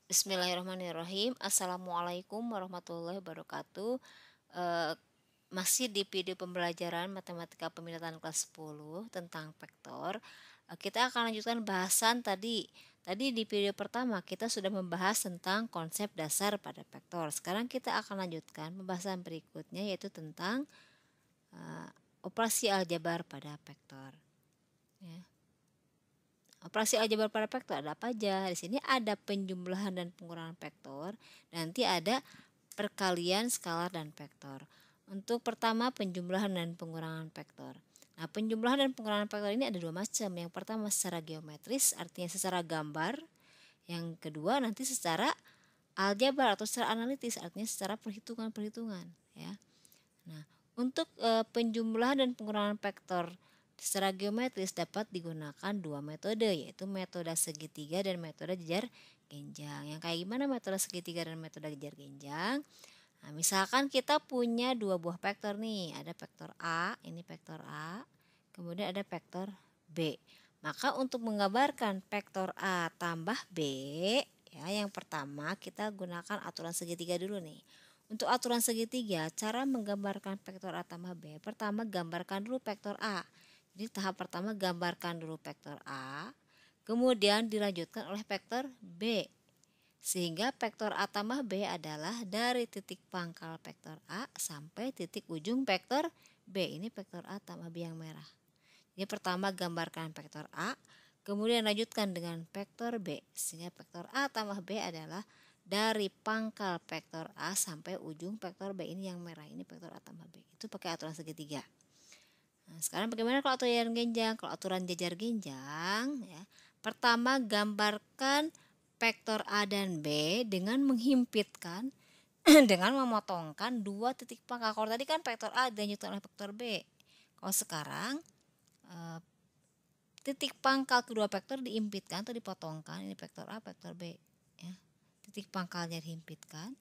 Bismillahirrahmanirrahim. Assalamualaikum warahmatullahi wabarakatuh. Eh, Masih di video pembelajaran matematika peminatan kelas 10 tentang vektor. Kita akan lanjutkan bahasan tadi. Tadi di video pertama kita sudah membahas tentang konsep dasar pada vektor. Sekarang kita akan lanjutkan pembahasan berikutnya, yaitu tentang eh, operasi aljabar pada vektor. Ya. Operasi aljabar pada vektor ada apa aja? Di sini ada penjumlahan dan pengurangan vektor. Nanti ada perkalian skalar dan vektor. Untuk pertama penjumlahan dan pengurangan vektor. Nah, penjumlahan dan pengurangan vektor ini ada dua macam. Yang pertama secara geometris, artinya secara gambar. Yang kedua nanti secara aljabar atau secara analitis, artinya secara perhitungan-perhitungan. Ya. Nah, untuk penjumlahan dan pengurangan vektor secara geometris dapat digunakan dua metode, yaitu metode segitiga dan metode jejar genjang. Yang kayak gimana metode segitiga dan metode jejar genjang? Nah, misalkan kita punya dua buah vektor nih, ada vektor A, ini vektor A, kemudian ada vektor B. Maka untuk menggambarkan vektor A tambah B, ya, yang pertama kita gunakan aturan segitiga dulu nih. Untuk aturan segitiga, cara menggambarkan vektor A tambah B, pertama gambarkan dulu vektor A. Jadi tahap pertama gambarkan dulu vektor A, kemudian dilanjutkan oleh vektor B. Sehingga vektor A tambah B adalah dari titik pangkal vektor A sampai titik ujung vektor B. Ini vektor A tambah B yang merah. Jadi pertama gambarkan vektor A, kemudian lanjutkan dengan vektor B. Sehingga vektor A tambah B adalah dari pangkal vektor A sampai ujung vektor B. Ini yang merah, ini vektor A tambah B. Itu pakai aturan segitiga. Nah, sekarang bagaimana kalau aturan genjang? Kalau aturan jejar genjang, ya, pertama gambarkan vektor A dan B dengan menghimpitkan dengan memotongkan dua titik pangkal. Kalau tadi kan vektor A dilanjutkan oleh vektor B. Kalau sekarang titik pangkal kedua vektor dihimpitkan atau dipotongkan. Ini vektor A, vektor B. Ya. Titik pangkalnya dihimpitkan.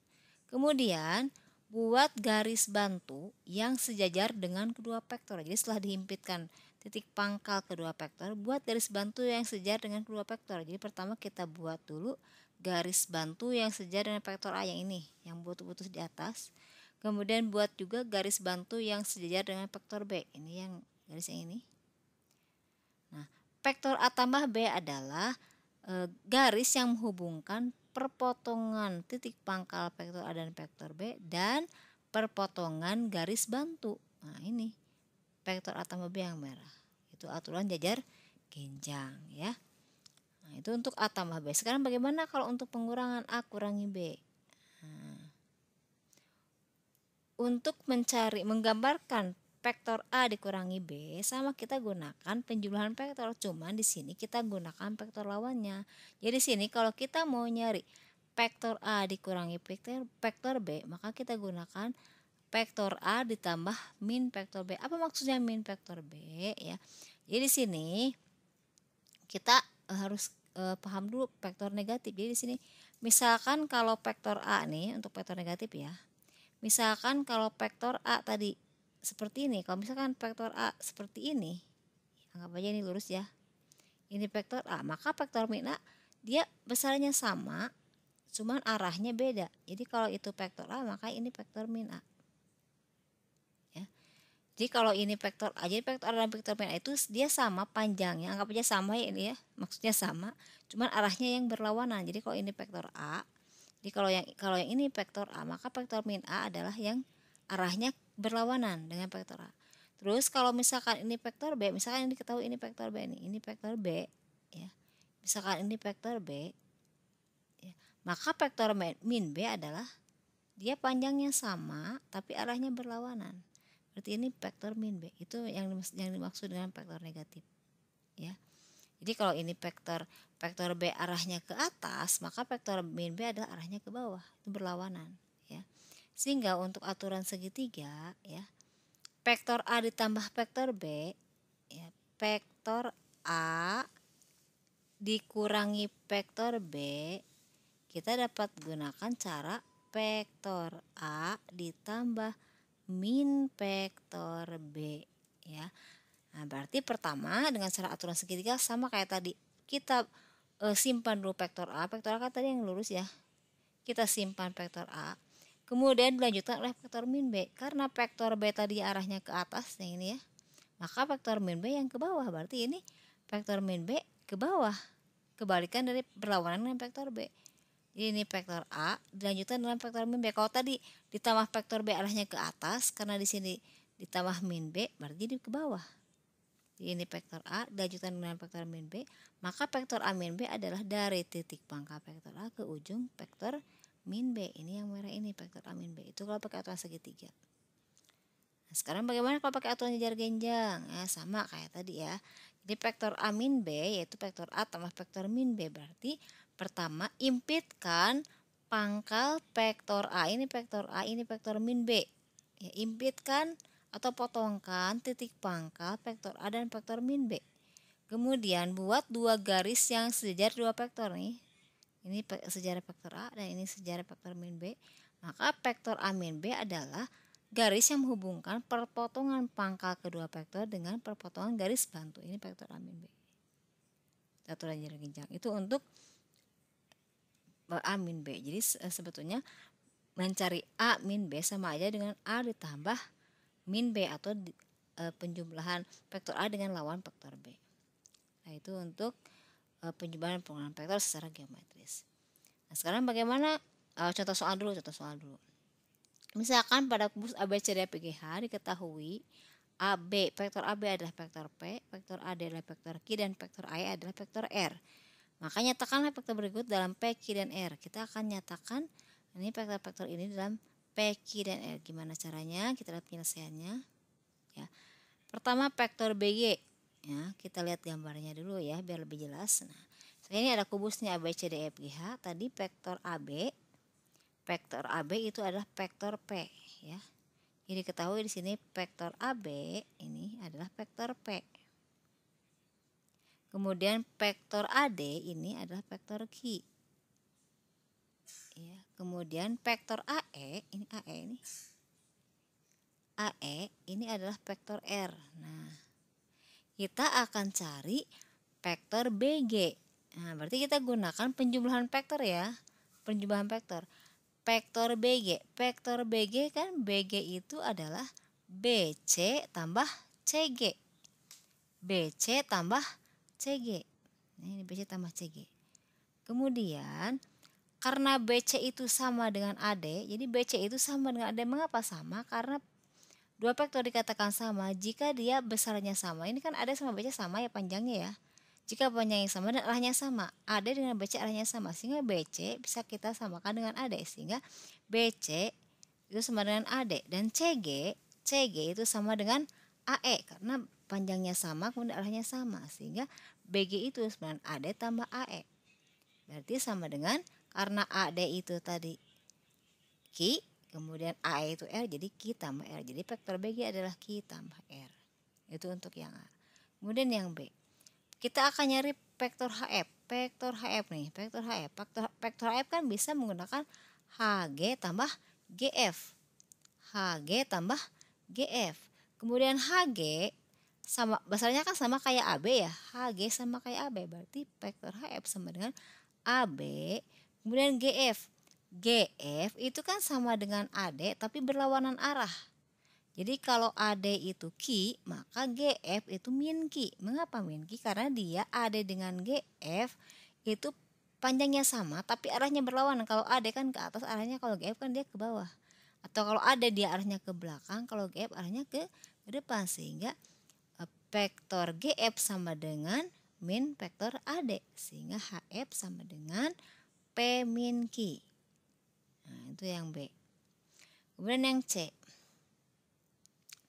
Kemudian buat garis bantu yang sejajar dengan kedua vektor. Jadi setelah dihimpitkan titik pangkal kedua vektor, buat garis bantu yang sejajar dengan kedua vektor. Jadi pertama kita buat dulu garis bantu yang sejajar dengan vektor A yang ini, yang putus-putus di atas. Kemudian buat juga garis bantu yang sejajar dengan vektor B. Ini yang garis yang ini. Nah, vektor A tambah B adalah garis yang menghubungkan perpotongan titik pangkal vektor A dan vektor B dan perpotongan garis bantu. Nah, ini vektor A tambah B yang merah. Itu aturan jajar genjang, ya. Nah, itu untuk A tambah B. Sekarang bagaimana kalau untuk pengurangan A kurangi B? Nah, untuk menggambarkan vektor A dikurangi B, sama kita gunakan penjumlahan vektor, cuman di sini kita gunakan vektor lawannya. Jadi sini kalau kita mau nyari vektor A dikurangi vektor B, maka kita gunakan vektor A ditambah min vektor B. Apa maksudnya min vektor B, ya? Jadi di sini kita harus paham dulu vektor negatif. Jadi di sini misalkan kalau vektor A nih, untuk vektor negatif ya. Misalkan kalau vektor A tadi seperti ini, kalau misalkan vektor A seperti ini, anggap aja ini lurus ya. Ini vektor A, maka vektor min A dia besarnya sama, cuman arahnya beda. Jadi kalau itu vektor A, maka ini vektor min A. Ya. Jadi kalau ini vektor A, jadi vektor A dan vektor min A itu dia sama panjangnya, anggap aja sama ya ini ya, maksudnya sama, cuman arahnya yang berlawanan. Jadi kalau ini vektor A, jadi kalau yang ini vektor A, maka vektor min A adalah yang arahnya berlawanan dengan vektor A. Terus kalau misalkan ini vektor B, misalkan ini diketahui ini vektor B ini vektor B, ya. Misalkan ini vektor B, ya, maka vektor min B adalah dia panjangnya sama tapi arahnya berlawanan. Berarti ini vektor min B. Itu yang dimaksud dengan vektor negatif, ya. Jadi kalau ini vektor B arahnya ke atas, maka vektor min B adalah arahnya ke bawah. Itu berlawanan, ya. Sehingga untuk aturan segitiga, ya, vektor A ditambah vektor B, ya, vektor A dikurangi vektor B, kita dapat gunakan cara vektor A ditambah min vektor B, ya. Nah, berarti pertama dengan cara aturan segitiga sama kayak tadi. Kita simpan dulu vektor A. Vektor A kan tadi yang lurus ya. Kita simpan vektor A. Kemudian dilanjutkan oleh vektor min B. Karena vektor B tadi arahnya ke atas yang ini ya. Maka vektor min B yang ke bawah. Berarti ini vektor min B ke bawah. Kebalikan dari berlawanan dengan vektor B. Jadi ini vektor A dilanjutkan dengan vektor min B. Kalau tadi ditambah vektor B arahnya ke atas, karena di sini ditambah min B, berarti jadi ke bawah. Jadi ini vektor A dilanjutkan dengan vektor min B, maka vektor A min B adalah dari titik pangkal vektor A ke ujung vektor min B. Ini yang merah ini vektor A min B. Itu kalau pakai aturan segitiga. Nah, sekarang bagaimana kalau pakai aturan jejar genjang? Ya, sama kayak tadi ya. Jadi vektor A min B yaitu vektor A tambah vektor min B. Berarti pertama impitkan pangkal vektor A. Ini vektor A, ini vektor min B. Ya, impitkan atau potongkan titik pangkal vektor A dan vektor min B. Kemudian buat dua garis yang sejajar dua vektor nih. Ini sejarah vektor A dan ini sejarah vektor min B. Maka vektor A min B adalah garis yang menghubungkan perpotongan pangkal kedua vektor dengan perpotongan garis bantu. Ini vektor A min B. Aturan jarak genjang itu untuk A min B. Jadi sebetulnya mencari A min B sama aja dengan A ditambah min B atau penjumlahan vektor A dengan lawan vektor B. Nah, itu untuk penjumlahan pengulangan vektor secara geometris. Nah, sekarang bagaimana contoh soal dulu. Misalkan pada kubus ABCD PGH diketahui AB, vektor AB adalah vektor P, vektor AD adalah vektor Q, dan vektor AE adalah vektor R. Maka nyatakanlah vektor berikut dalam P, Q, dan R. Kita akan nyatakan ini vektor-vektor ini dalam P, Q, dan R. Gimana caranya? Kita lihat penyelesaiannya. Ya. Pertama vektor BG. Ya, kita lihat gambarnya dulu ya biar lebih jelas. Nah, ini ada kubusnya ABCD FGH. Tadi vektor AB. Vektor AB itu adalah vektor P, ya. Jadi ketahui di sini vektor AB ini adalah vektor P. Kemudian vektor AD ini adalah vektor Q. Ya, kemudian vektor AE ini adalah vektor R. Nah, kita akan cari vektor BG. Nah, berarti kita gunakan penjumlahan vektor ya. Penjumlahan vektor. Vektor BG. Vektor BG kan BG itu adalah BC tambah CG. BC tambah CG. Ini BC tambah CG. Kemudian karena BC itu sama dengan AD, jadi BC itu sama dengan AD. Mengapa sama? Karena dua vektor dikatakan sama jika dia besarnya sama. Ini kan AD sama BC sama ya panjangnya ya. Jika panjangnya sama dan arahnya sama, AD dengan BC arahnya sama, sehingga BC bisa kita samakan dengan AD, sehingga BC itu sama dengan AD, dan CG itu sama dengan AE karena panjangnya sama kemudian arahnya sama, sehingga BG itu sama dengan AD tambah AE. Berarti sama dengan, karena AD itu tadi Q, kemudian AE itu R, jadi Q tambah R. Jadi vektor BG adalah Q tambah R. Itu untuk yang A. Kemudian yang B, kita akan nyari vektor HF. Vektor HF nih, vektor HF. Vektor HF kan bisa menggunakan HG tambah GF. HG tambah GF. Kemudian HG sama besarnya kan sama kayak AB ya. HG sama kayak AB, berarti vektor HF sama dengan AB. Kemudian GF. GF itu kan sama dengan AD tapi berlawanan arah. Jadi kalau AD itu Q, maka GF itu min Q. Mengapa min Q? Karena dia AD dengan GF itu panjangnya sama tapi arahnya berlawanan. Kalau AD kan ke atas arahnya, kalau GF kan dia ke bawah. Atau kalau AD dia arahnya ke belakang, kalau GF arahnya ke depan, sehingga vektor GF sama dengan min vektor AD, sehingga HF sama dengan P min Q. Nah, itu yang B. Kemudian yang C,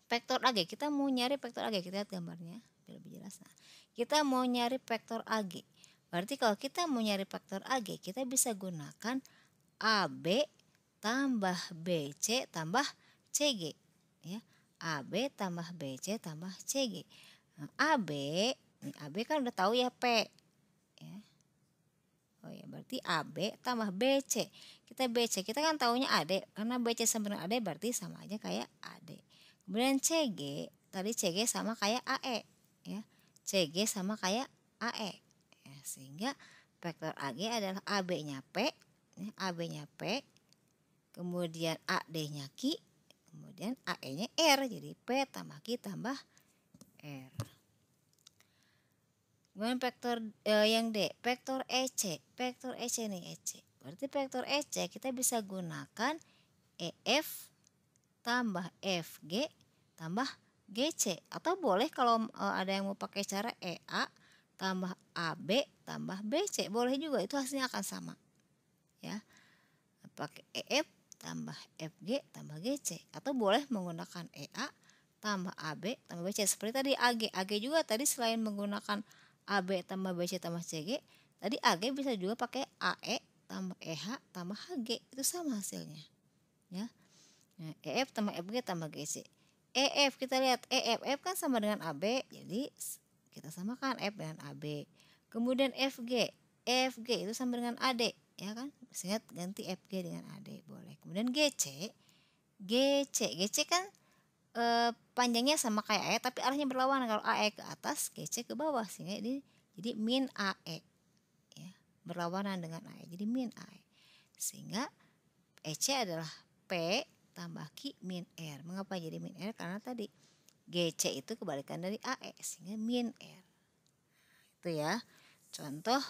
vektor AG. Kita mau nyari vektor AG, kita lihat gambarnya biar lebih jelas. Nah, kita mau nyari vektor AG. Berarti kalau kita mau nyari vektor AG, kita bisa gunakan AB tambah BC tambah CG, ya. AB tambah BC tambah CG. Nah, AB kan udah tahu ya P, ya. Oh ya, berarti AB tambah BC. Kita BC, kita kan taunya AD, karena BC sama dengan AD berarti sama aja kayak AD. Kemudian CG, tadi CG sama kayak AE, ya. CG sama kayak AE, ya. Sehingga vektor AG adalah AB-nya P, AB-nya P, kemudian AD-nya Q, kemudian AE-nya R. Jadi P tambah Q tambah R. Kemudian vektor yang D, vektor EC. Vektor EC nih, EC. Berarti vektor EC kita bisa gunakan EF tambah FG tambah GC. Atau boleh kalau ada yang mau pakai cara EA tambah AB tambah BC. Boleh juga, itu hasilnya akan sama. Ya. Pakai EF tambah FG tambah GC. Atau boleh menggunakan EA tambah AB tambah BC. Seperti tadi AG. AG juga tadi selain menggunakan AB tambah BC tambah CG, tadi AG bisa juga pakai AE tambah EH tambah HG, itu sama hasilnya. Ya. Nah, EF tambah FG tambah GC. EF kita lihat, F kan sama dengan AB, jadi kita samakan F dengan AB. Kemudian FG itu sama dengan AD, ya kan? Sehingga ganti FG dengan AD, boleh. Kemudian GC kan panjangnya sama kayak AE tapi arahnya berlawanan. Kalau AE ke atas, GC ke bawah, sehingga ini jadi min AE, ya, berlawanan dengan AE, jadi min AE. Sehingga EC adalah P tambah Q min R. Mengapa jadi min R? Karena tadi GC itu kebalikan dari AE, sehingga min R. Itu ya contoh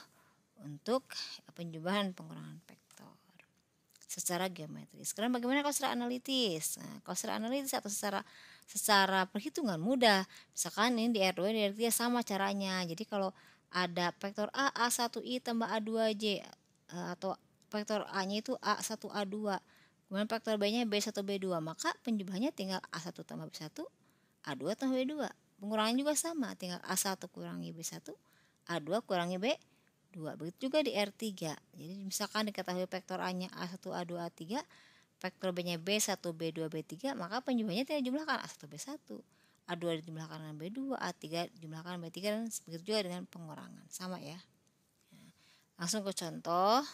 untuk penjumlahan pengurangan vektor secara geometris. Sekarang bagaimana kalau secara analitis? Nah, kalau secara analitis atau secara perhitungan mudah. Misalkan ini di R2 di R3 sama caranya. Jadi kalau ada vektor A, A1I tambah A2J, atau vektor A-nya itu A1, A2. Kemudian vektor B-nya B1, B2. Maka penjumlahannya tinggal A1 tambah B1, A2 tambah B2. Pengurangan juga sama, tinggal A1 kurangi B1, A2 kurangi B2. Begitu juga di R3. Jadi misalkan diketahui vektor A-nya A1, A2, A3, vektor B-nya B1, B2, B3, maka penjumlahannya tinggal jumlahkan A1, B1, A2 dijumlahkan dengan B2, A3 dijumlahkan B3, dan begitu juga dengan pengurangan. Sama ya. Langsung ke contoh.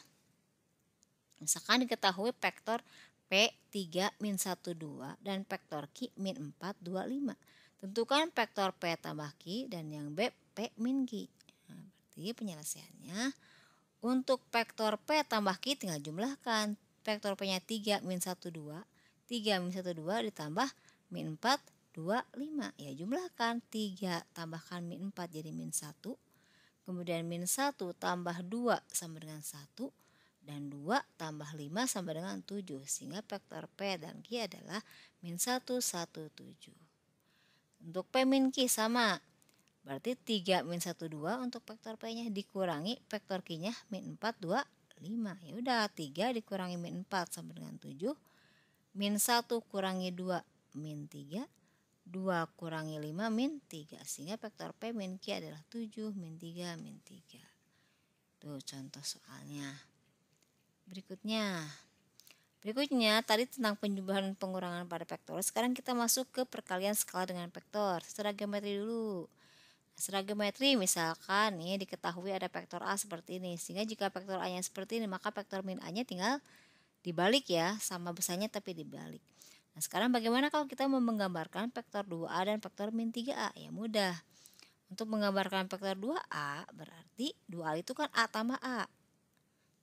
Misalkan diketahui vektor P 3 min 1 2 dan vektor Q min 4 2 5. Tentukan vektor P tambah Q dan yang B P min Q. Nah, berarti penyelesaiannya untuk vektor P tambah Q tinggal jumlahkan. Vektor P-nya 3 min 1 2. 3 min 1 2 ditambah min 4 2 5. Ya jumlahkan 3 tambahkan min 4 jadi min 1. Kemudian min 1 tambah 2 sama dengan 1. Dan 2 tambah 5 sama dengan 7. Sehingga vektor P dan Q adalah min 1 1 7. Untuk P min Q sama. Berarti 3 min 1 2 untuk vektor P-nya dikurangi vektor Q-nya min 4 2 5. Ya udah 3 dikurangi min 4 sama dengan 7. Min 1 kurangi 2 min 3. 2 kurangi 5 min 3. Sehingga vektor P min Q adalah 7 min 3 min 3. Tuh contoh soalnya. Berikutnya tadi tentang penjumlahan pengurangan pada vektor. Sekarang kita masuk ke perkalian skala dengan vektor. Secara geometri dulu. Secara geometri misalkan nih diketahui ada vektor A seperti ini. Sehingga jika vektor A-nya seperti ini, maka vektor min A-nya tinggal dibalik ya. Sama besarnya tapi dibalik. Nah sekarang bagaimana kalau kita mau menggambarkan vektor 2A dan vektor min 3A? Ya mudah. Untuk menggambarkan vektor 2A berarti 2A itu kan A tambah A.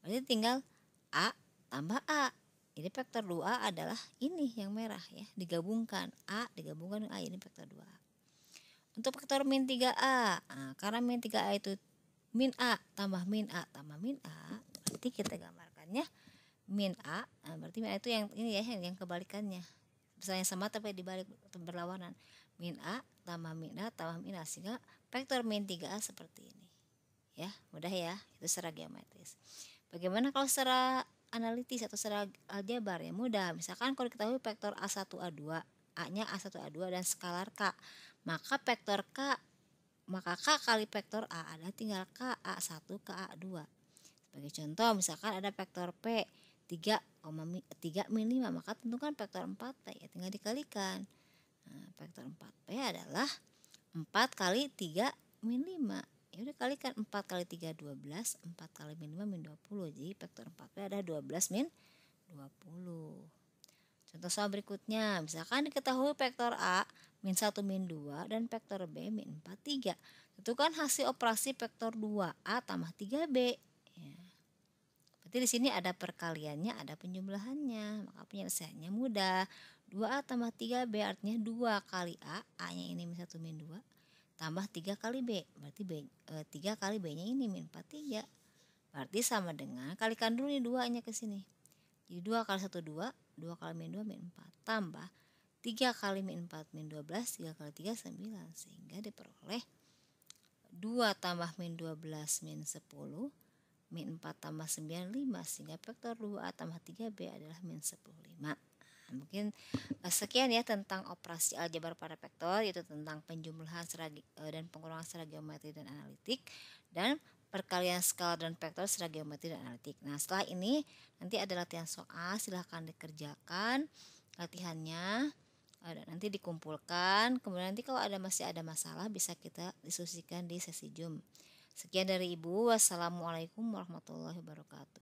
Berarti tinggal A tambah A. Jadi vektor 2A adalah ini yang merah ya. Digabungkan. A digabungkan dengan A. Ini vektor 2A. Untuk vektor min 3A, nah, karena min 3A itu min A tambah min A tambah min A, berarti kita gambarkannya min A, nah, berarti min A itu yang ini ya, yang kebalikannya. Misalnya sama tapi dibalik berlawanan. Min A tambah min A tambah min A, sehingga vektor min 3A seperti ini. Ya, mudah ya, itu secara geometris. Bagaimana kalau secara analitis atau secara aljabar? Ya mudah. Misalkan kalau diketahui vektor A1 A2, A-nya A1 A2 dan skalar K, maka vektor K, maka K kali vektor A adalah tinggal K A1 ke A2. Sebagai contoh, misalkan ada vektor P 3 min 5, maka tentukan vektor 4P, ya tinggal dikalikan. Nah, vektor 4P adalah 4 kali 3 min 5. Ya udah kalikan 4 kali 3 12, 4 kali min 5 min 20. Jadi vektor 4P ada 12 min 20. Contoh soal berikutnya, misalkan diketahui vektor A min 1 min 2 dan vektor B min 4 3. Tentukan hasil operasi vektor 2A tambah 3B. Berarti di sini ada perkaliannya, ada penjumlahannya, maka penyelesaiannya mudah. 2A tambah 3B artinya 2 kali A, A-nya ini min 1 min 2, tambah 3 kali B, berarti 3 kali B-nya ini min 4, 3. Berarti sama dengan, kalikan dulu nih 2-nya ke sini. Jadi 2 kali 1, 2, 2 kali min 2 min 4, tambah 3 kali min 4 min 12, 3 kali 3 9, sehingga diperoleh 2 tambah min 12 min 10, min 4 tambah 9, 5, sehingga vektor 2A tambah 3B adalah min 10, 5. Nah, mungkin sekian ya tentang operasi aljabar pada vektor, yaitu tentang penjumlahan dan pengurangan secara geometri dan analitik, dan perkalian skalar dan vektor secara geometri dan analitik. Nah, setelah ini nanti ada latihan soal, silahkan dikerjakan latihannya, nanti dikumpulkan, kemudian nanti kalau masih ada masalah bisa kita diskusikan di sesi Zoom. Sekian dari Ibu. Wassalamualaikum warahmatullahi wabarakatuh.